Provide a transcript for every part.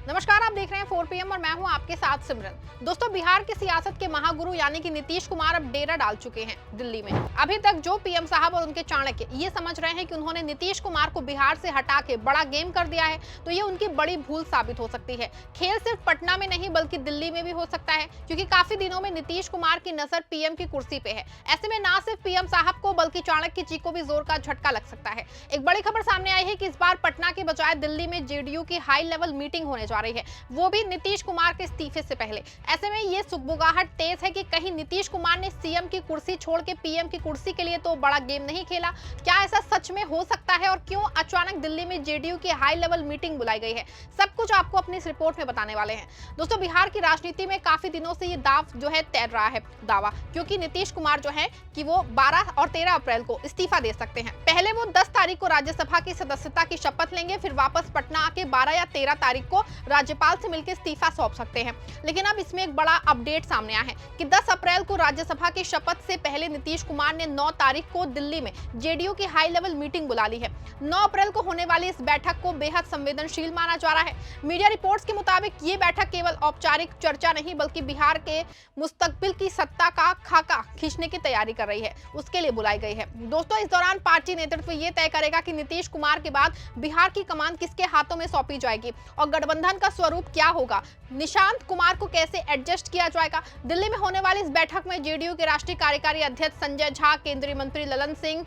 नमस्कार, आप देख रहे हैं 4 PM और मैं हूं आपके साथ सिमरन। दोस्तों, बिहार की सियासत के महागुरु यानी कि नीतीश कुमार अब डेरा डाल चुके हैं दिल्ली में। अभी तक जो पीएम साहब और उनके चाणक्य ये समझ रहे हैं कि उन्होंने नीतीश कुमार को बिहार से हटा के बड़ा गेम कर दिया है, तो ये उनकी बड़ी भूल साबित हो सकती है। खेल सिर्फ पटना में नहीं बल्कि दिल्ली में भी हो सकता है, क्योंकि काफी दिनों में नीतीश कुमार की नजर पीएम की कुर्सी पे है। ऐसे में ना सिर्फ पीएम साहब को बल्कि चाणक्य जी को भी जोर का झटका लग सकता है। एक बड़ी खबर सामने आई है कि इस बार पटना के बजाय दिल्ली में जेडीयू की हाई लेवल मीटिंग होने जा रही है, वो भी नीतीश कुमार के इस्तीफे से पहले। ऐसे में ये सुगबुगाहट तेज है कि कहीं नीतीश कुमार ने सीएम की कुर्सी छोड़ के पीएम की कुर्सी के लिए तो बड़ा गेम नहीं खेला। क्या ऐसा सच में हो सकता है और क्यों अचानक दिल्ली में जेडीयू की हाई लेवल मीटिंग बुलाई गई है, सब कुछ आपको अपनी इस रिपोर्ट में बताने वाले हैं। दोस्तों, बिहार की राजनीति में काफी दिनों से ये दाव जो है तैर रहा है दावा, क्योंकि नीतीश कुमार जो है कि वो 12 और 13 अप्रैल को इस्तीफा दे सकते हैं। पहले वो 10 तारीख को राज्यसभा की सदस्यता की शपथ लेंगे, फिर वापस पटना आके 12 या 13 तारीख को राज्यपाल से मिलकर इस्तीफा सौंप सकते हैं। लेकिन अब इसमें एक बड़ा अपडेट सामने आया है कि 10 अप्रैल को राज्यसभा की शपथ से पहले नीतीश कुमार ने 9 तारीख को दिल्ली में जेडीयू की हाई लेवल मीटिंग बुला ली है। 9 अप्रैल को होने वाली इस बैठक को बेहद संवेदनशील माना जा रहा है। मीडिया रिपोर्ट्स के मुताबिक ये बैठक केवल औपचारिक चर्चा नहीं बल्कि बिहार के मुस्तकबिल की सत्ता का खाका खींचने की तैयारी कर रही है, उसके लिए बुलाई गई है। दोस्तों, इस दौरान पार्टी नेतृत्व ये तय करेगा कि नीतीश कुमार के बाद बिहार की कमान किसके हाथों में सौंपी जाएगी और गठबंधन का स्वरूप क्या होगा, निशांत कुमार को कैसे एडजस्ट किया जाएगा। दिल्ली में होने वाली इस बैठक में जेडीयू के राष्ट्रीय कार्यकारी अध्यक्ष संजय झा, केंद्रीय मंत्री ललन सिंह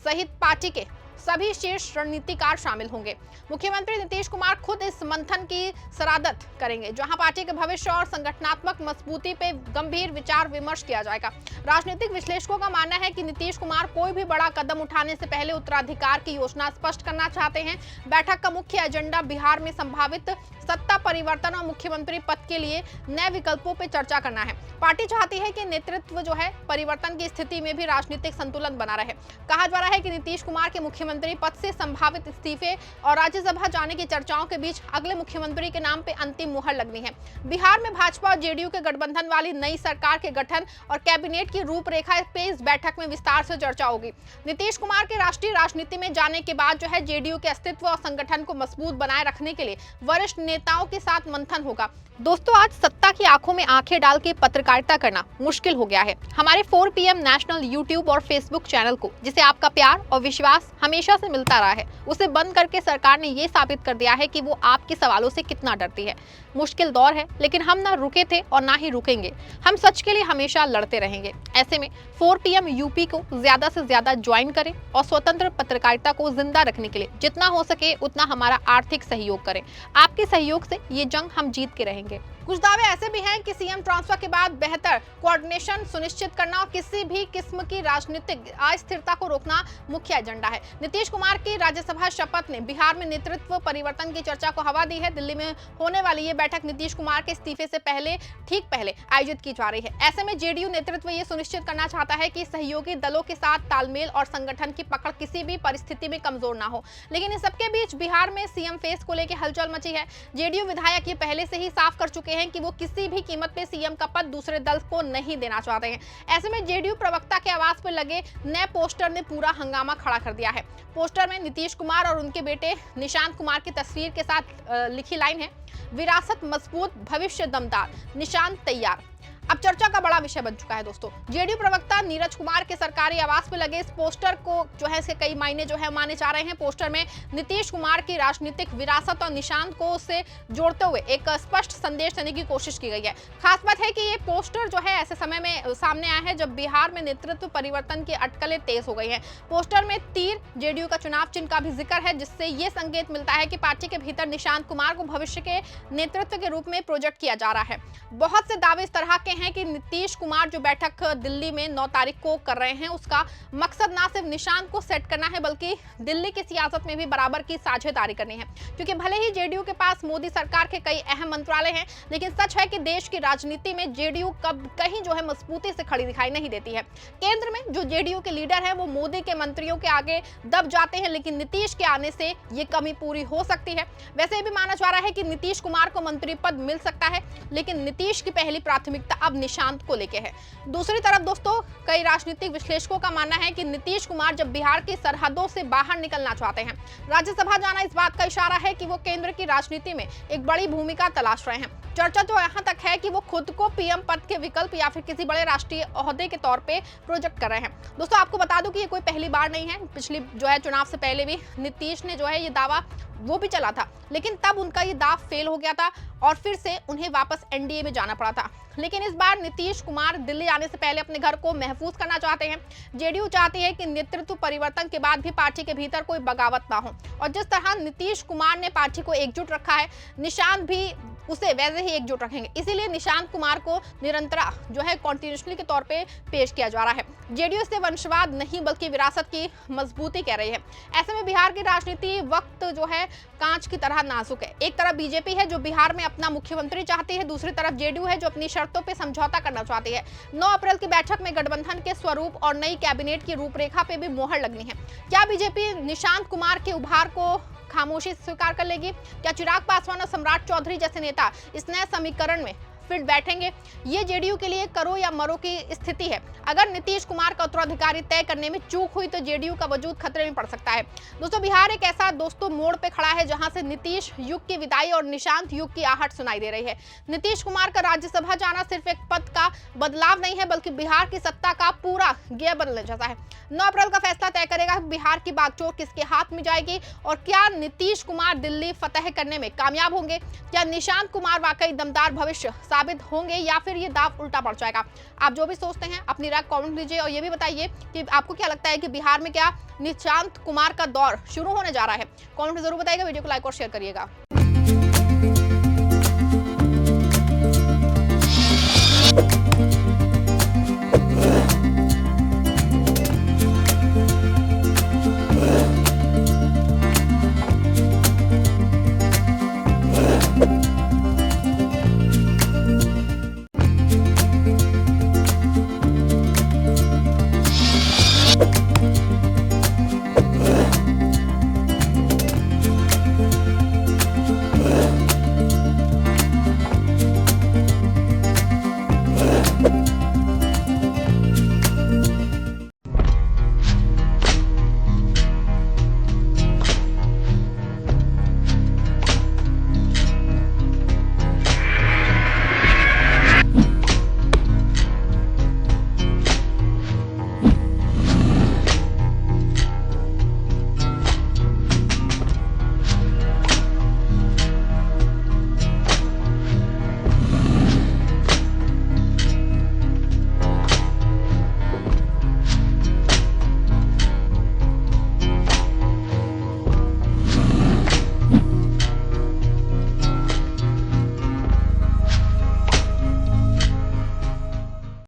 सहित पार्टी के सभी शीर्ष रणनीतिकार शामिल होंगे। मुख्यमंत्री नीतीश कुमार खुद इस मंथन की शरारत करेंगे, जहां पार्टी के भविष्य और संगठनात्मक मजबूती पे गंभीर विचार विमर्श किया जाएगा। राजनीतिक विश्लेषकों का मानना है कि नीतीश कुमार कोई भी बड़ा कदम उठाने से पहले उत्तराधिकार की योजना स्पष्ट करना चाहते हैं। बैठक का मुख्य एजेंडा बिहार में संभावित सत्ता परिवर्तन और मुख्यमंत्री पद के लिए नए विकल्पों पर चर्चा करना है। पार्टी चाहती है कि नेतृत्व जो है परिवर्तन की स्थिति में भी राजनीतिक संतुलन बना रहे। कहा जा रहा है कि नीतीश कुमार के मुख्यमंत्री पद से संभावित इस्तीफे और राज्यसभा जाने की चर्चाओं के बीच अगले मुख्यमंत्री के नाम पे अंतिम मुहर लगनी है। बिहार में भाजपा और जेडीयू के गठबंधन वाली नई सरकार के गठन और कैबिनेट की रूपरेखा पे इस बैठक में विस्तार से चर्चा होगी। नीतीश कुमार के राष्ट्रीय राजनीति में जाने के बाद जो है जेडीयू के अस्तित्व और संगठन को मजबूत बनाए रखने के लिए वरिष्ठ नेताओं के साथ मंथन होगा। दोस्तों, आज सत्ता की आंखों में आंखें डाल के पत्रकारिता करना मुश्किल हो गया है। हमारे 4 PM नेशनल यूट्यूब और फेसबुक चैनल को, जिसे आपका प्यार और विश्वास हमेशा से मिलता रहा है, उसे बंद करके सरकार ने ये साबित कर दिया है कि वो आपके सवालों से कितना डरती है। मुश्किल दौर है, लेकिन हम ना रुके थे और ना ही रुकेंगे। हम सच के लिए हमेशा लड़ते रहेंगे। ऐसे में 4 PM यूपी को ज्यादा से ज्यादा ज्वाइन करें और स्वतंत्र पत्रकारिता को जिंदा रखने के लिए जितना हो सके उतना हमारा आर्थिक सहयोग करें। आपके सहयोग से ये जंग हम जीत के रहेंगे। कुछ दावे ऐसे भी हैं कि सीएम ट्रांसफर के बाद बेहतर कोऑर्डिनेशन सुनिश्चित करना और किसी भी किस्म की राजनीतिक अस्थिरता को रोकना मुख्य एजेंडा है। नीतीश कुमार की राज्यसभा शपथ ने बिहार में नेतृत्व परिवर्तन की चर्चा को हवा दी है। दिल्ली में होने वाली ये बैठक नीतीश कुमार के इस्तीफे से ठीक पहले आयोजित की जा रही है। ऐसे में जेडीयू नेतृत्व ये सुनिश्चित करना चाहता है कि सहयोगी दलों के साथ तालमेल और संगठन की पकड़ किसी भी परिस्थिति में कमजोर ना हो। लेकिन इन सबके बीच बिहार में सीएम फेस को लेकर हलचल मची है। जेडीयू विधायक ये पहले से ही साफ कर चुके हैं कि वो किसी भी कीमत पे सीएम का पद दूसरे दल को नहीं देना चाहते हैं। ऐसे में जेडीयू प्रवक्ता के आवास पर लगे नए पोस्टर ने पूरा हंगामा खड़ा कर दिया है। पोस्टर में नीतीश कुमार और उनके बेटे निशांत कुमार की तस्वीर के साथ लिखी लाइन है, विरासत मजबूत, भविष्य दमदार, निशांत तैयार। अब चर्चा का बड़ा विषय बन चुका है दोस्तों। जेडीयू प्रवक्ता नीरज कुमार के सरकारी आवास पर लगे इस पोस्टर को जो है इसके कई मायने जो है माने जा रहे हैं। पोस्टर में नीतीश कुमार की राजनीतिक विरासत और निशांत को उससे जोड़ते हुए एक स्पष्ट संदेश देने की कोशिश की गई है। खास बात है कि ये पोस्टर जो है ऐसे समय में सामने आया है जब बिहार में नेतृत्व परिवर्तन की अटकलें तेज हो गई है। पोस्टर में तीर जेडीयू का चुनाव चिन्ह का भी जिक्र है, जिससे ये संकेत मिलता है कि पार्टी के भीतर निशांत कुमार को भविष्य के नेतृत्व के रूप में प्रोजेक्ट किया जा रहा है। बहुत से दावे इस तरह के हैं कि नीतीश कुमार जो बैठक दिल्ली में 9 तारीख को कर रहे हैं, उसका मकसद ना सिर्फ निशांत को सेट करना है बल्कि दिल्ली की सियासत में भी बराबर की साझेदारी करनी है। क्योंकि भले ही जेडीयू के पास मोदी सरकार के कई अहम मंत्रालय हैं, लेकिन सच है कि देश की राजनीति में जेडीयू कहीं जो है मजबूती से खड़ी दिखाई नहीं देती है। केंद्र में जो जेडीयू के लीडर है वो मोदी के मंत्रियों के आगे दब जाते हैं, लेकिन नीतीश के आने से ये कमी पूरी हो सकती है। वैसे भी माना जा रहा है कि नीतीश कुमार को मंत्री पद मिल सकता है, लेकिन नीतीश की पहली प्राथमिकता अब निशांत को लेके है। दूसरी तरफ दोस्तों, कई राजनीतिक विश्लेषकों का मानना है कि नीतीश कुमार जब बिहार की सरहदों से बाहर निकलना चाहते हैं, राज्यसभा जाना इस बात का इशारा है कि वो केंद्र की राजनीति में एक बड़ी भूमिका तलाश रहे हैं। चर्चा तो यहाँ तक है कि वो खुद को पीएम पद के विकल्प या फिर किसी बड़े राष्ट्रीय ओहदे के तौर पे प्रोजेक्ट कर रहे हैं। दोस्तों आपको बता दूं कि ये कोई पहली बार नहीं है, पिछली जो है चुनाव से पहले भी नीतीश ने जो है ये दावा वो भी चला था, लेकिन तब उनका ये दाव फेल हो गया था और फिर से उन्हें वापस एनडीए में जाना पड़ा था। लेकिन इस बार नीतीश कुमार दिल्ली आने से पहले अपने घर को महफूज करना चाहते हैं। जेडीयू चाहती है कि नेतृत्व परिवर्तन के बाद भी पार्टी के भीतर कोई बगावत ना हो, और जिस तरह नीतीश कुमार ने पार्टी को एकजुट रखा है, निशांत भी उसे वैसे ही एकजुट रखेंगे। इसीलिए निशांत कुमार को निरंतरा जो है कॉन्टिन्यूसली के तौर पे पेश किया जा रहा है। जेडीयू से वंशवाद नहीं बल्कि विरासत की मजबूती कह रही है। ऐसे में बिहार की राजनीति वक्त जो है कांच की तरह नाजुक है। एक तरफ बीजेपी है जो बिहार में अपना मुख्यमंत्री चाहती है, दूसरी तरफ जेडीयू है जो अपनी शर्तों पे समझौता करना चाहती है। 9 अप्रैल की बैठक में गठबंधन के स्वरूप और नई कैबिनेट की रूपरेखा पे भी मोहर लगनी है। क्या बीजेपी निशांत कुमार के उभार को खामोशी स्वीकार कर लेगी? क्या चिराग पासवान और सम्राट चौधरी जैसे नेता इस नए समीकरण में फिट बैठेंगे? ये जेडीयू के लिए करो या मरो की स्थिति है। अगर नीतीश कुमार का उत्तराधिकारी तय करने में चूक हुई तो जेडीयू का वजूद खतरे में पड़ सकता है। दोस्तों बिहार एक ऐसा मोड़ पे खड़ा है जहां से नीतीश युग की विदाई और निशांत युग की आहट सुनाई दे रही है। नीतीश कुमार का राज्यसभा जाना सिर्फ एक पद का बदलाव नहीं है, बल्कि बिहार की सत्ता का पूरा गियर बदलने जैसा है। 9 अप्रैल का फैसला तय करेगा बिहार की बागडोर किसके हाथ में जाएगी और क्या नीतीश कुमार दिल्ली फतह करने में कामयाब होंगे? क्या निशांत कुमार वाकई दमदार भविष्य साबित होंगे या फिर ये दाव उल्टा पड़ जाएगा? आप जो भी सोचते हैं अपनी राय कमेंट कीजिए और ये भी बताइए कि आपको क्या लगता है कि बिहार में क्या निशांत कुमार का दौर शुरू होने जा रहा है? कमेंट में जरूर बताइएगा। वीडियो को लाइक और शेयर करिएगा।